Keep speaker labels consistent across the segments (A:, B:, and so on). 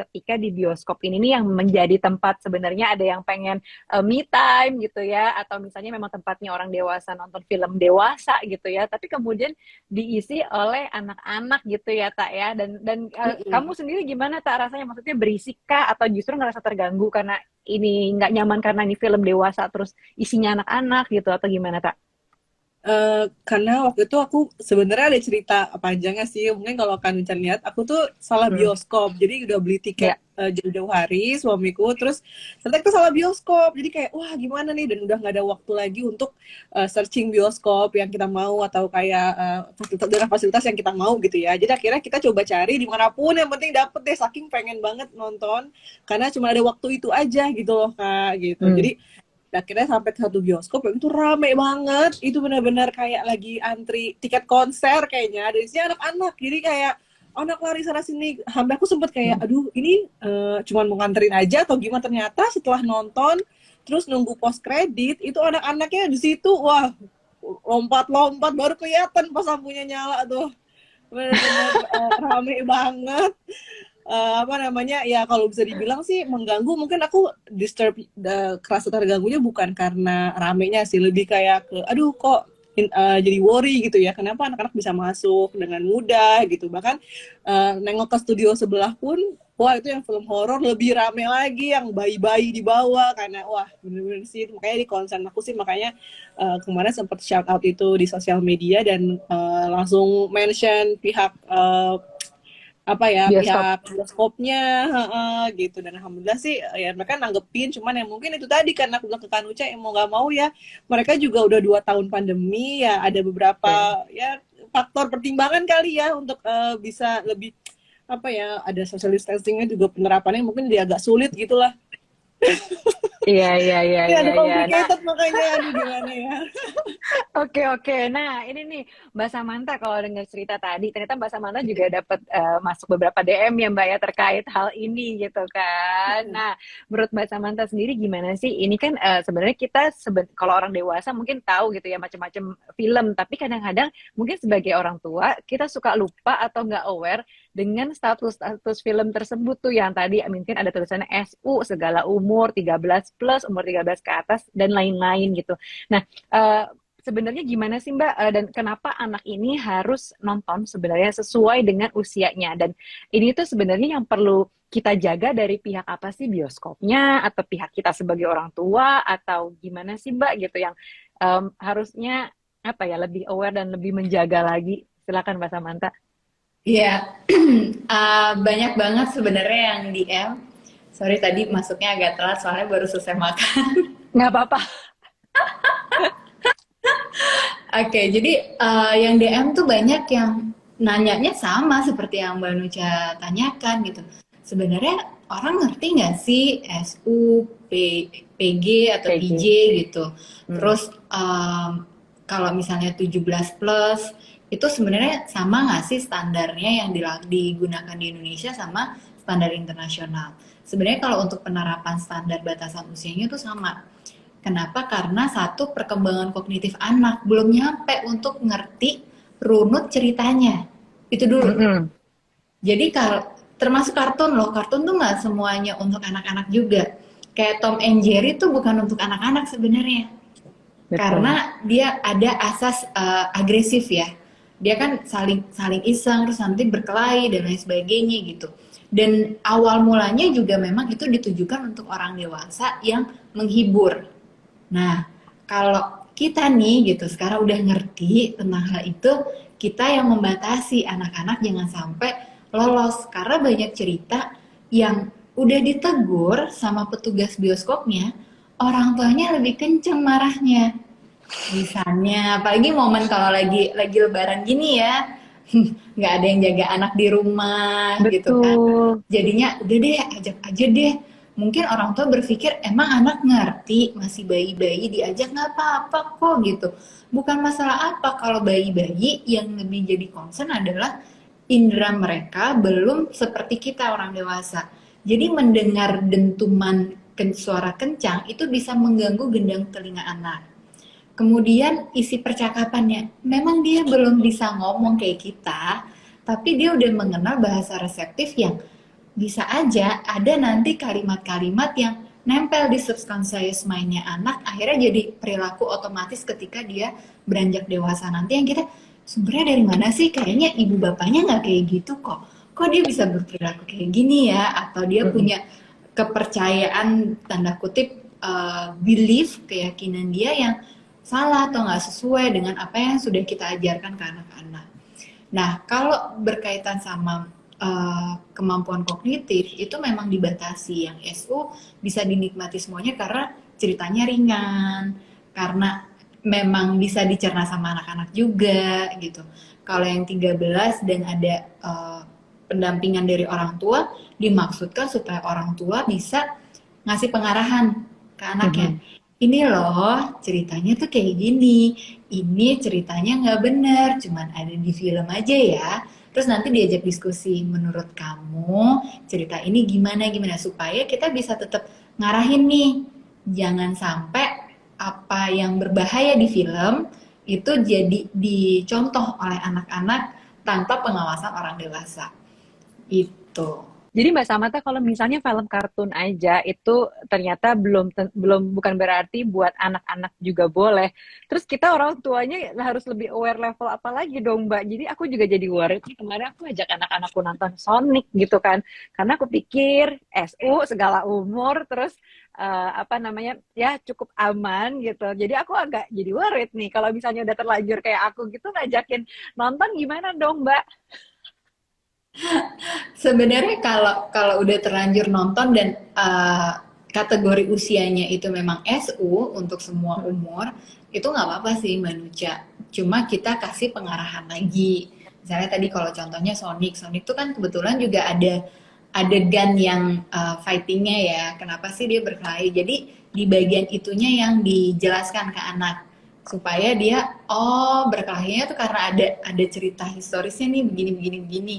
A: ketika di bioskop ini nih yang menjadi tempat sebenarnya ada yang pengen me time gitu ya, atau misalnya memang tempatnya orang dewasa nonton film dewasa gitu ya, tapi kemudian diisi oleh anak-anak gitu ya Tak ya, dan kamu
B: Mm-mm.
A: sendiri gimana Tak rasanya, maksudnya berisikah atau justru ngerasa terganggu karena ini nggak nyaman karena ini film dewasa terus isinya anak-anak gitu, atau gimana Tak?
B: Karena waktu itu aku sebenarnya ada cerita panjangnya sih. Mungkin kalau kan Wincan lihat, aku tuh salah
A: Hmm.
B: bioskop. Jadi udah beli tiket
A: Ya.
B: jauh-jauh hari suamiku. Terus ternyata kita salah bioskop. Jadi kayak wah gimana nih, dan udah nggak ada waktu lagi untuk searching bioskop yang kita mau atau kayak fasilitas dengan fasilitas yang kita mau gitu ya. Jadi akhirnya kita coba cari dimanapun yang penting dapet deh. Saking pengen banget nonton karena cuma ada waktu itu aja gitu loh Kak gitu.
A: Hmm.
B: Jadi akhirnya sampai ke satu bioskop yang itu rame banget, itu benar-benar kayak lagi antri tiket konser kayaknya, dan isinya anak-anak, jadi kayak anak lari sana sini, sampai aku sempet kayak aduh ini cuman mau nganterin aja atau gimana. Ternyata setelah nonton terus nunggu post kredit itu anak-anaknya di situ, wah lompat-lompat baru kelihatan pas lampunya nyala tuh, bener-bener rame banget. Apa namanya ya, kalau bisa dibilang sih mengganggu, mungkin aku disturb, kerasa terganggunya bukan karena ramenya sih, lebih kayak ke aduh kok jadi worry gitu ya, kenapa anak-anak bisa masuk dengan mudah gitu. Bahkan nengok ke studio sebelah pun, wah itu yang film horor lebih rame lagi, yang bayi-bayi di bawah, karena wah bener-bener sih, makanya di konsen aku sih, makanya kemarin sempat shout out itu di sosial media, dan langsung mention pihak apa ya,
A: Bioskop.
B: pihak bioskopnya gitu. Dan alhamdulillah sih ya mereka nanggepin, cuman yang mungkin itu tadi karena aku bilang ke Kanuca, yang mau nggak mau ya mereka juga udah 2 tahun pandemi ya, ada beberapa
A: Oke.
B: ya faktor pertimbangan kali ya untuk bisa lebih apa ya, ada social distancingnya juga, penerapannya mungkin dia agak sulit gitulah.
A: Iya, iya, iya,
B: Ini
A: iya,
B: ada
A: iya. Nah,
B: complicated makanya, aduh gimana ya.
A: oke, oke. Nah, ini nih Mbak Samantha, kalau dengar cerita tadi, ternyata Mbak Samantha juga dapat masuk beberapa DM ya Mbak ya terkait hal ini gitu kan. Nah, menurut Mbak Samantha sendiri gimana sih? Ini kan sebenarnya kita kalau orang dewasa mungkin tahu gitu ya macam-macam film, tapi kadang-kadang mungkin sebagai orang tua kita suka lupa atau nggak aware dengan status-status film tersebut tuh yang tadi mungkin ada tulisannya SU segala umur 13 plus, umur 13 ke atas dan lain-lain gitu. Nah, sebenarnya gimana sih Mbak, dan kenapa anak ini harus nonton sebenarnya sesuai dengan usianya, dan ini tuh sebenarnya yang perlu kita jaga dari pihak apa sih, bioskopnya atau pihak kita sebagai orang tua, atau gimana sih Mbak gitu yang harusnya apa ya, lebih aware dan lebih menjaga lagi. Silakan Mbak Samantha.
C: Iya, banyak banget sebenarnya yang DM. Sorry tadi masuknya agak telat soalnya baru selesai makan.
A: Nggak apa-apa.
C: Oke, jadi yang DM tuh banyak yang nanyanya sama seperti yang Mbak Nucha tanyakan gitu. Sebenarnya orang ngerti nggak sih SU, PG atau PJ
A: PG.
C: gitu.
A: Hmm.
C: Terus kalau misalnya 17 plus itu sebenarnya sama nggak sih standarnya yang digunakan di Indonesia sama standar internasional? Sebenarnya kalau untuk penerapan standar batasan usianya itu sama. Kenapa? Karena satu, perkembangan kognitif anak belum nyampe untuk ngerti runut ceritanya. Itu dulu.
A: Mm-mm.
C: Jadi termasuk kartun loh, kartun tuh nggak semuanya untuk anak-anak juga. Kayak Tom and Jerry tuh bukan untuk anak-anak sebenarnya.
A: Betul.
C: Karena dia ada asas agresif ya. Dia kan saling saling iseng terus nanti berkelahi dan lain sebagainya gitu. Dan awal mulanya juga memang itu ditujukan untuk orang dewasa yang menghibur. Nah, kalau kita nih gitu sekarang udah ngerti tentang hal itu, kita yang membatasi anak-anak jangan sampai lolos, karena banyak cerita yang udah ditegur sama petugas bioskopnya, orang tuanya lebih kenceng marahnya. Misalnya, apalagi momen kalau lagi lebaran gini ya, nggak ada yang jaga anak di rumah gitu kan.
A: Betul.
C: Jadinya udah deh, ajak aja deh. Mungkin orang tua berpikir emang anak ngerti, masih bayi-bayi diajak nggak apa-apa kok gitu. Bukan masalah apa, kalau bayi-bayi yang lebih jadi concern adalah indera mereka belum seperti kita orang dewasa. Jadi mendengar dentuman suara kencang itu bisa mengganggu gendang telinga anak. Kemudian isi percakapannya, memang dia belum bisa ngomong kayak kita, tapi dia udah mengenal bahasa reseptif yang bisa aja ada nanti kalimat-kalimat yang nempel di subconscious mind-nya anak, akhirnya jadi perilaku otomatis ketika dia beranjak dewasa nanti, yang kita sumbernya dari mana sih? Kayaknya ibu bapaknya nggak kayak gitu kok. Kok dia bisa berperilaku kayak gini ya? Atau dia punya kepercayaan, tanda kutip, belief, keyakinan dia yang salah atau nggak sesuai dengan apa yang sudah kita ajarkan ke anak-anak. Nah, kalau berkaitan sama kemampuan kognitif, itu memang dibatasi. Yang SU bisa dinikmati semuanya karena ceritanya ringan, karena memang bisa dicerna sama anak-anak juga gitu. Kalau yang 13 dan ada pendampingan dari orang tua, dimaksudkan supaya orang tua bisa ngasih pengarahan ke anaknya. Ini loh ceritanya tuh kayak gini, ini ceritanya nggak bener, cuman ada di film aja ya. Terus nanti diajak diskusi, menurut kamu cerita ini gimana supaya kita bisa tetap ngarahin nih, jangan sampai apa yang berbahaya di film itu jadi dicontoh oleh anak-anak tanpa pengawasan orang dewasa. Itu.
A: Jadi Mbak Samantha, kalau misalnya film kartun aja itu ternyata belum bukan berarti buat anak-anak juga boleh. Terus kita orang tuanya harus lebih aware level apa lagi dong Mbak. Jadi aku juga jadi worried nih, kemarin aku ajak anak-anakku nonton Sonic gitu kan. Karena aku pikir SU segala umur, terus ya cukup aman gitu. Jadi aku agak jadi worried nih kalau misalnya udah terlanjur kayak aku gitu, ngajakin nonton gimana dong Mbak?
C: Sebenarnya kalau udah terlanjur nonton dan kategori usianya itu memang SU untuk semua umur, itu nggak apa-apa sih Mbak Nucha. Cuma kita kasih pengarahan lagi. Misalnya tadi kalau contohnya Sonic itu kan kebetulan juga ada adegan yang fightingnya ya. Kenapa sih dia berkelahi? Jadi di bagian itunya yang dijelaskan ke anak supaya dia berkelahinya tuh karena ada cerita historisnya nih begini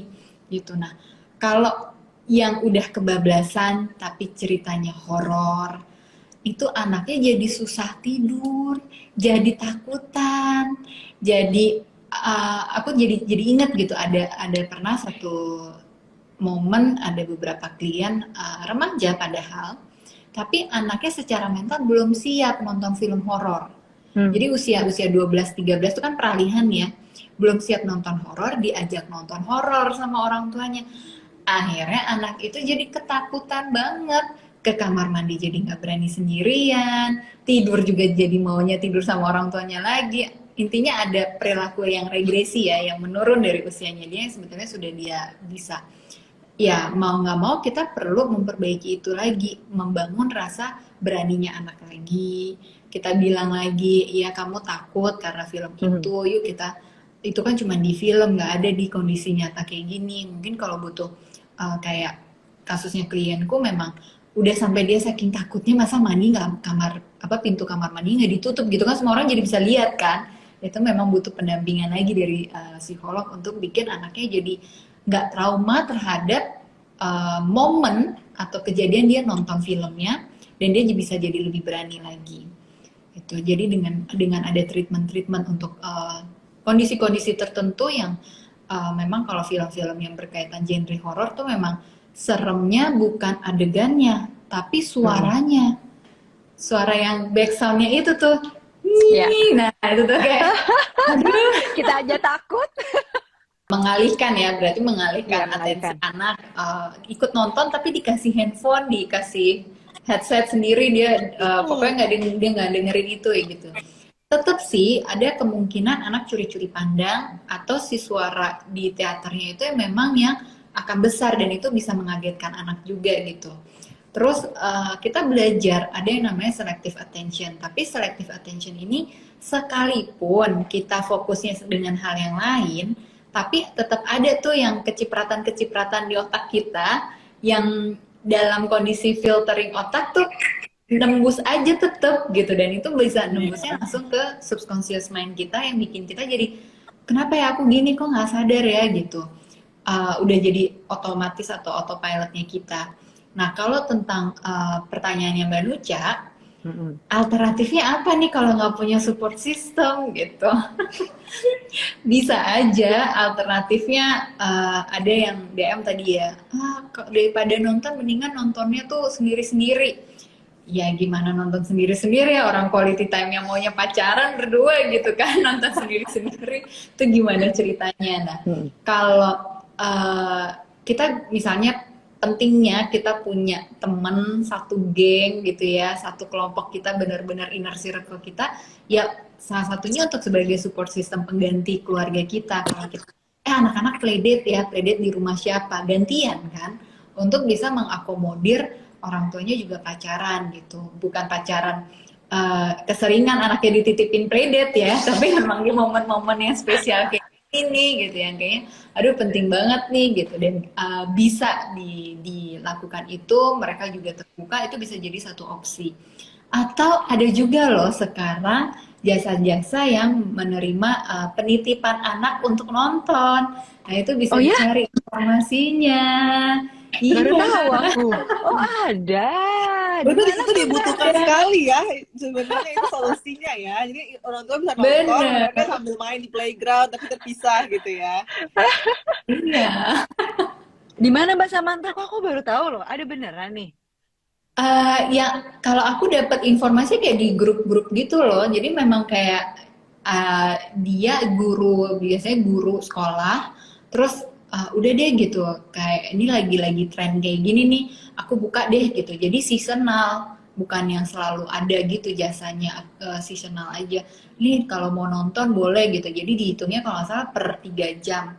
C: gitu. Nah, kalau yang udah kebablasan tapi ceritanya horor, itu anaknya jadi susah tidur, jadi takutan, jadi aku jadi ingat gitu, ada pernah satu momen, ada beberapa klien remaja padahal, tapi anaknya secara mental belum siap nonton film horor. Jadi usia 12-13 itu kan peralihan ya, belum siap nonton horor, diajak nonton horor sama orang tuanya. Akhirnya anak itu jadi ketakutan banget, ke kamar mandi jadi nggak berani sendirian, tidur juga jadi maunya tidur sama orang tuanya lagi. Intinya ada perilaku yang regresi ya, yang menurun dari usianya dia yang sebetulnya sudah dia bisa. Ya mau nggak mau kita perlu memperbaiki itu lagi, membangun rasa beraninya anak lagi. Kita bilang lagi, ya kamu takut karena film itu, yuk kita, itu kan cuma di film, nggak ada di kondisi nyata kayak gini. Mungkin kalau butuh kayak kasusnya klienku memang udah sampai dia saking takutnya masa mandi nggak pintu kamar mandi nggak ditutup gitu kan, semua orang jadi bisa lihat kan. Itu memang butuh pendampingan lagi dari psikolog untuk bikin anaknya jadi nggak trauma terhadap momen atau kejadian dia nonton filmnya, dan dia bisa jadi lebih berani lagi. Itu jadi dengan ada treatment untuk kondisi-kondisi tertentu yang memang kalau film-film yang berkaitan genre horor tuh memang seremnya bukan adegannya tapi suaranya, suara yang backsoundnya itu tuh nah itu tuh kayak aduh,
A: kita aja takut.
C: Mengalihkan ya, berarti mengalihkan atensi anak, ikut nonton tapi dikasih handphone, dikasih headset sendiri, dia pokoknya dia nggak dengerin itu ya gitu. Tetap sih ada kemungkinan anak curi-curi pandang atau si suara di teaternya itu yang memang yang akan besar dan itu bisa mengagetkan anak juga gitu. Terus kita belajar ada yang namanya selective attention, tapi selective attention ini sekalipun kita fokusnya dengan hal yang lain, tapi tetap ada tuh yang kecipratan-kecipratan di otak kita yang dalam kondisi filtering otak tuh nembus aja tetep gitu, dan itu bisa nembusnya langsung ke subconscious mind kita yang bikin kita jadi kenapa ya aku gini kok nggak sadar ya gitu, udah jadi otomatis atau autopilotnya kita. Nah kalau tentang pertanyaannya Mbak Nucha,
A: Mm-mm.
C: Alternatifnya apa nih kalau nggak punya support system gitu? Bisa aja alternatifnya, ada yang DM tadi ya, daripada nonton mendingan nontonnya tuh sendiri-sendiri. Ya gimana nonton sendiri-sendiri ya, orang quality time yang maunya pacaran berdua gitu kan, nonton sendiri-sendiri itu gimana ceritanya. Nah,
A: Mm-mm.
C: kalau kita misalnya pentingnya kita punya temen satu geng gitu ya, satu kelompok kita benar-benar inner circle kita, ya salah satunya untuk sebagai support system pengganti keluarga kita. Kalau kita anak-anak playdate ya, playdate di rumah siapa, gantian kan, untuk bisa mengakomodir orang tuanya juga pacaran gitu, bukan pacaran keseringan anaknya dititipin playdate ya, tapi memang di momen-momen yang spesial kayak ini gitu yang kayaknya aduh penting banget nih gitu, dan bisa dilakukan itu, mereka juga terbuka, itu bisa jadi satu opsi. Atau ada juga loh sekarang jasa-jasa yang menerima penitipan anak untuk nonton. Nah, itu bisa
A: Oh ya,
C: dicari informasinya.
A: baru
C: Iya,
A: tahu aku. Oh ada. Di
B: Bener
A: mana
B: itu
A: tuh Mbak?
B: dibutuhkan sekali ya, sebenarnya itu solusinya ya. Jadi orang tua bisa nonton,
C: bener.
B: mereka sambil main di playground tapi terpisah gitu ya.
C: Iya.
A: Di mana Mbak Samantha? Kok aku baru tahu loh. Ada beneran nih.
C: Ya kalau aku dapat informasi kayak di grup-grup gitu loh. Jadi memang kayak dia biasanya guru sekolah, terus udah deh gitu. Kayak ini lagi tren kayak gini nih, aku buka deh gitu. Jadi seasonal, bukan yang selalu ada gitu jasanya, seasonal aja. Nih kalau mau nonton boleh gitu. Jadi dihitungnya kalau nggak salah per 3 jam.